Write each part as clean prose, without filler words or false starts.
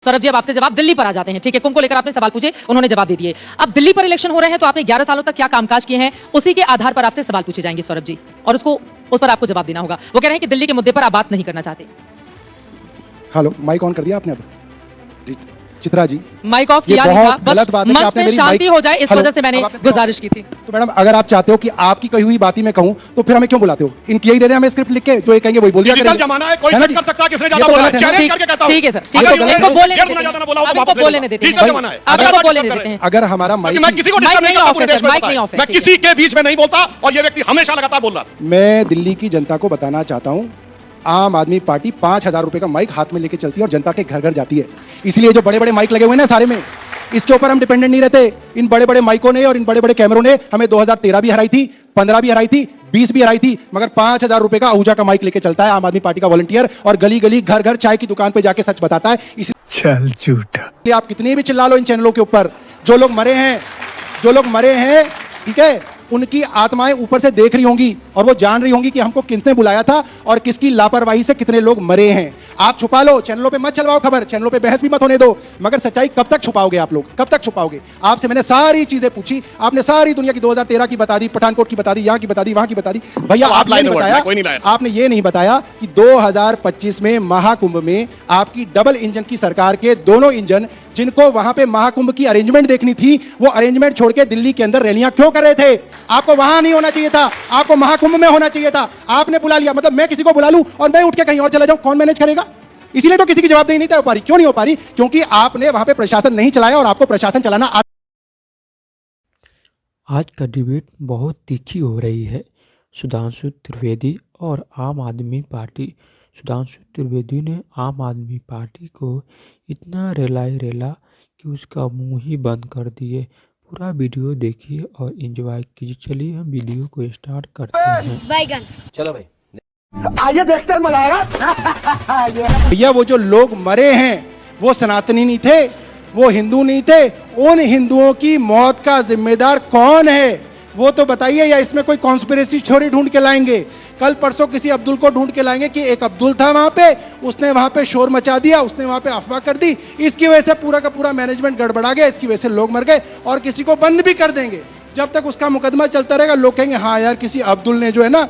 सौरभ जी, अब आपसे जवाब दिल्ली पर आ जाते हैं। ठीक है, कुंभ को लेकर आपने सवाल पूछे, उन्होंने जवाब दे दिए। अब दिल्ली पर इलेक्शन हो रहे हैं, तो आपने 11 सालों तक क्या कामकाज किए हैं, उसी के आधार पर आपसे सवाल पूछे जाएंगे सौरभ जी, और उस पर आपको जवाब देना होगा। वो कह रहे हैं कि दिल्ली के मुद्दे पर आप बात नहीं करना चाहते। हेलो, माइक ऑन कर दिया आपने? अब जी, चित्रा जी, माइक ऑफ ये किया नहीं था, बहुत गलत बात है कि मंच आपने में मेरी शांति माइक- हो जाए, इस हेलो, वजह से मैंने अब आपने- गुजारिश की थी। तो मैडम, अगर आप चाहते हो कि आपकी कही हुई बात ही मैं कहूं, तो फिर हमें क्यों बुलाते हो? इनकी यही दे दें हमें स्क्रिप्ट लिख के, जो ये कहेंगे वही बोल दिया डिजिटल करेंगे। जमाना है, कोई है ना चेक जी? कर सकता है किसने ये ज्यादा तो बोला है। गलत है ना? चैलेंज करके कहता हूं। ठीक है सर, ठीक अगर है, ये इनको बोलने ये देते बोलना हैं। ज्यादा बोला, अब वो इनको वापस ले बोलने लो। देते हैं। डिजिटल जमाना है। अब इनको बोलने देते हैं। अगर हमारा माइक मैं किसी को माइक डिस्टर्ब नहीं नहीं करता ऑफ पूरे है देश सर, में माइक पता नहीं है। ऑफ है, मैं ठीक है। किसी के बीच में नहीं बोलता, और ये व्यक्ति हमेशा लगातार बोल रहा था। मैं दिल्ली की जनता को बताना चाहता हूं, आम आदमी पार्टी 5,000 रुपए का माइक हाथ में लेके चलती है और जनता के घर घर जाती है। इसलिए जो बड़े बड़े माइक लगे हुए हैं ना सारे में, इसके ऊपर हम डिपेंडेंट नहीं रहते। इन बड़े बड़े माइकों ने और इन बड़े बड़े कैमरों ने हमें 2013 भी हराई थी, 15 भी हराई थी, 20 भी हराई थी, मगर 5,000 रुपए का आहूजा का माइक लेके चलता है आम आदमी पार्टी का वॉलंटियर, और गली गली घर घर चाय की दुकान पे जाके सच बताता है। चल झूठा। इसलिए आप कितनी भी चिल्ला लो इन चैनलों के ऊपर, जो लोग मरे हैं, ठीक है, उनकी आत्माएं ऊपर से देख रही होंगी और वो जान रही होंगी कि हमको किसने बुलाया था और किसकी लापरवाही से कितने लोग मरे हैं। आप छुपा लो, चैनलों पे मत चलवाओ खबर, चैनलों पे बहस भी मत होने दो, मगर सच्चाई कब तक छुपाओगे आप लोग? कब तक छुपाओगे? आपसे मैंने सारी चीजें पूछी, आपने सारी दुनिया की 2013 की बता दी, पठानकोट की बता दी, यहां की बता दी, वहां की बता दी। भैया आप आपने लाइन नहीं वर्ड, बताया, कोई नहीं लाया। आपने ये नहीं बताया कि 2025 में महाकुंभ में आपकी डबल इंजन की सरकार के दोनों इंजन, जिनको वहां पे महाकुंभ की अरेंजमेंट देखनी थी, वो अरेंजमेंट छोड़ के दिल्ली के अंदर रैलियां क्यों कर रहे थे? आपको वहां नहीं होना चाहिए था, आपको महाकुंभ में होना चाहिए था। आपने बुला लिया, मतलब मैं किसी को बुला लूं और मैं उठ के कहीं और चला जाऊं, कौन मैनेज करेगा? इसीलिए तो किसी की जवाबदेही नहीं तय हो पा रही। क्यों नहीं हो पा रही? क्योंकि आपने वहां पे प्रशासन नहीं चलाया और आपको प्रशासन चलाना आज का डिबेट बहुत तीखी हो रही है। सुधांशु त्रिवेदी और आम आदमी पार्टी। सुधांशु त्रिवेदी ने आम आदमी पार्टी को इतना रेला कि उसका मुंह ही बंद कर दिए। पूरा वीडियो देखिए और एंजॉय कीजिए। चलिए हम वीडियो को स्टार्ट करते हैं। चलो भाई, आइए देखते हैं, मजा आएगा। भैया वो जो लोग मरे हैं वो सनातनी नहीं थे, वो हिंदू नहीं थे। उन हिंदुओं की मौत का जिम्मेदार कौन है वो तो बताइए, या इसमें कोई कॉन्स्पिरेसी थ्योरी ढूंढ के लाएंगे? कल परसों किसी अब्दुल को ढूंढ के लाएंगे कि एक अब्दुल था वहां पे, उसने वहां पे शोर मचा दिया, उसने वहां पे अफवाह कर दी, इसकी वजह से पूरा का पूरा मैनेजमेंट गड़बड़ा गया, इसकी वजह से लोग मर गए, और किसी को बंद भी कर देंगे। जब तक उसका मुकदमा चलता रहेगा लोग कहेंगे हाँ यार, किसी अब्दुल ने जो है ना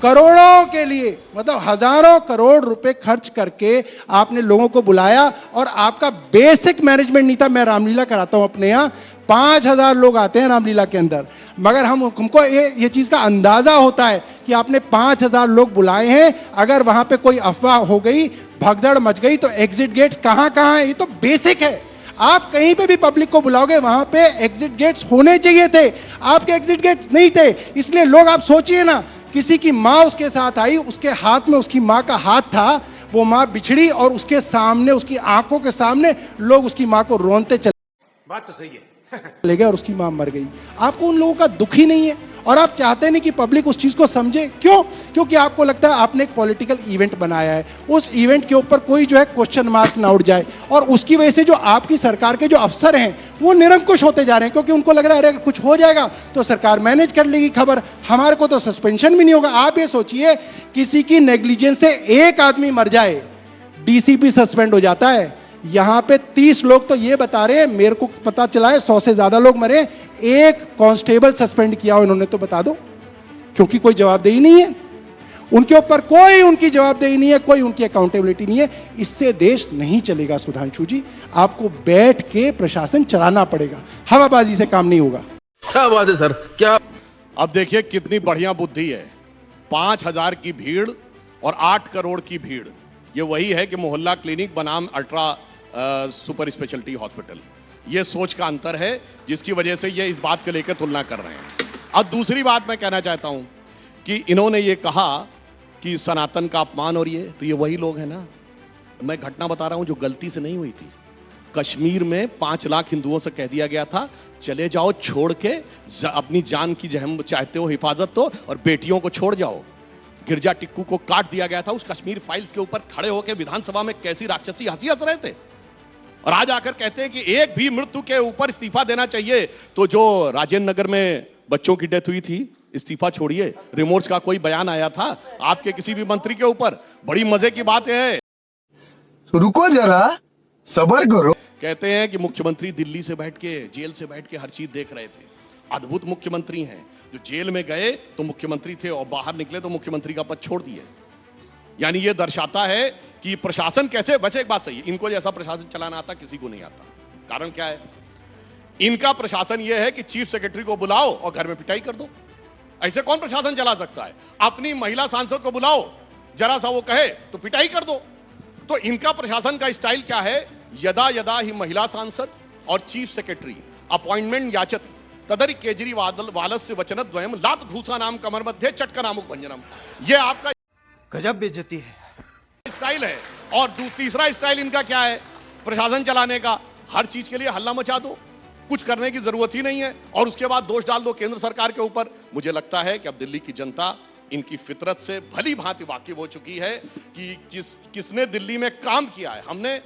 करोड़ों के लिए, मतलब हजारों करोड़ रुपए खर्च करके आपने लोगों को बुलाया, और आपका बेसिक मैनेजमेंट नहीं था। मैं रामलीला कराता हूं अपने यहां, 5,000 लोग आते हैं रामलीला के अंदर, मगर हमको ये चीज का अंदाजा होता है कि आपने 5,000 लोग बुलाए हैं। अगर वहां पे कोई अफवाह हो गई, भगदड़ मच गई, तो एग्जिट गेट्स कहां कहां है, ये तो बेसिक है। आप कहीं पे भी पब्लिक को बुलाओगे, वहां पे एग्जिट गेट्स होने चाहिए थे, आपके एग्जिट गेट्स नहीं थे। इसलिए लोग, आप सोचिए ना, किसी की मां उसके साथ आई, उसके हाथ में उसकी मां का हाथ था, वो मां बिछड़ी और उसके सामने, उसकी आंखों के सामने लोग उसकी मां को रोनते चले, बात तो सही है। ले गए और उसकी मां मर गई। आपको उन लोगों का दुख ही नहीं है, और आप चाहते नहीं कि पब्लिक उस चीज को समझे। क्यों? क्योंकि आपको लगता है आपने एक पॉलिटिकल इवेंट बनाया है, उस इवेंट के ऊपर कोई जो है क्वेश्चन मार्क ना उठ जाए, और उसकी वजह से जो आपकी सरकार के जो अफसर हैं वो निरंकुश होते जा रहे हैं, क्योंकि उनको लग रहा है अरे कुछ हो जाएगा तो सरकार मैनेज कर लेगी खबर, हमारे को तो सस्पेंशन भी नहीं होगा। आप ये सोचिए, किसी की नेग्लिजेंस से एक आदमी मर जाए, डीसीपी सस्पेंड हो जाता है। यहां पे 30 लोग तो ये बता रहे हैं, मेरे को पता चला है 100 से ज्यादा लोग मरे, एक कांस्टेबल सस्पेंड किया उन्होंने, तो बता दो, क्योंकि कोई जवाबदेही नहीं है उनके ऊपर, कोई उनकी जवाबदेही नहीं है, कोई उनकी अकाउंटेबिलिटी नहीं है। इससे देश नहीं चलेगा सुधांशु जी, आपको बैठ के प्रशासन चलाना पड़ेगा, हवाबाजी से काम नहीं होगा। क्या बात है सर, क्या? अब देखिए कितनी बढ़िया बुद्धि है। 5,000 की भीड़ और 8 करोड़ की भीड़, ये वही है कि मोहल्ला क्लिनिक बनाम अल्ट्रा सुपर स्पेशलिटी हॉस्पिटल। ये सोच का अंतर है जिसकी वजह से ये इस बात को लेकर तुलना कर रहे हैं। अब दूसरी बात मैं कहना चाहता हूं कि इन्होंने ये कहा कि सनातन का अपमान, और ये तो ये वही लोग हैं ना। मैं घटना बता रहा हूं जो गलती से नहीं हुई थी। कश्मीर में 5 लाख हिंदुओं से कह दिया गया था चले जाओ, छोड़ के अपनी जान की जहम चाहते हो हिफाजत तो, और बेटियों को छोड़ जाओ। गिरजा टिक्कू को काट दिया गया था। उस कश्मीर फाइल्स के ऊपर खड़े होकर विधानसभा में कैसी राक्षसी हंसी हंस रहे थे, और आज आकर कहते हैं कि एक भी मृत्यु के ऊपर इस्तीफा देना चाहिए। तो जो राजेंद्र नगर में बच्चों की डेथ हुई थी, इस्तीफा छोड़िए, रिमोर्स का कोई बयान आया था आपके किसी भी मंत्री के ऊपर? बड़ी मजे की बात है। रुको जरा, सबर करो। कहते हैं कि मुख्यमंत्री दिल्ली से बैठ के, जेल से बैठ के हर चीज देख रहे थे। अद्भुत मुख्यमंत्री हैं जो जेल में गए तो मुख्यमंत्री थे और बाहर निकले तो मुख्यमंत्री का पद छोड़ दिए। यानी यह दर्शाता है कि प्रशासन कैसे, वैसे एक बात सही है, इनको जैसा प्रशासन चलाना आता किसी को नहीं आता। कारण क्या है? इनका प्रशासन यह है कि चीफ सेक्रेटरी को बुलाओ और घर में पिटाई कर दो। ऐसे कौन प्रशासन चला सकता है? अपनी महिला सांसद को बुलाओ, जरा सा वो कहे तो पिटाई कर दो। तो इनका प्रशासन का स्टाइल क्या है? यदा यदा ही महिला सांसद और चीफ सेक्रेटरी अपॉइंटमेंट याचत तदरि केजरीवाल वालस्य वचनद्वयम लात घूसा नाम कमर मध्य चटकनामुक भंजनम। यह आपका गजब बेइज्जती है। स्टाइल है। और तीसरा स्टाइल इनका क्या है प्रशासन चलाने का? हर चीज के लिए हल्ला मचा दो, कुछ करने की जरूरत ही नहीं है और उसके बाद दोष डाल दो केंद्र सरकार के ऊपर। मुझे लगता है कि अब दिल्ली की जनता इनकी फितरत से भली भांति वाकिफ हो चुकी है कि किसने दिल्ली में काम किया है। हमने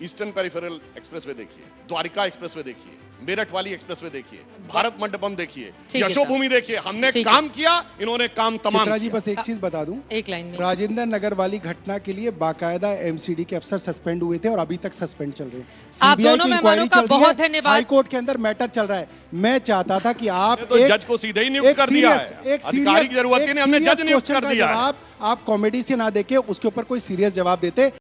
ईस्टर्न पेरिफेरल एक्सप्रेसवे देखिए, द्वारिका एक्सप्रेसवे देखिए, मेरठ वाली एक्सप्रेसवे देखिए, भारत मंडपम देखिए, ठीक है यशोभूमि देखिए। हमने ठीक है। काम किया, इन्होंने काम तमाम चित्रा जी किया। बस एक चीज बता दूं, एक लाइन में राजेंद्र नगर वाली घटना के लिए बाकायदा एमसीडी के अफसर सस्पेंड हुए थे और अभी तक सस्पेंड चल रहे हैं। आप CBI दोनों की मेहमानों इंक्वायरी का चल रही है, बहुत धन्यवाद। हाई कोर्ट के अंदर मैटर चल रहा है। मैं चाहता था कि आप तो जज को सीधे ही नियुक्त कर दिया है। अधिकारी की जरूरत ही नहीं, हमने जज नियुक्त कर दिया है। आप कॉमेडी से ना देके उसके ऊपर कोई सीरियस जवाब देते।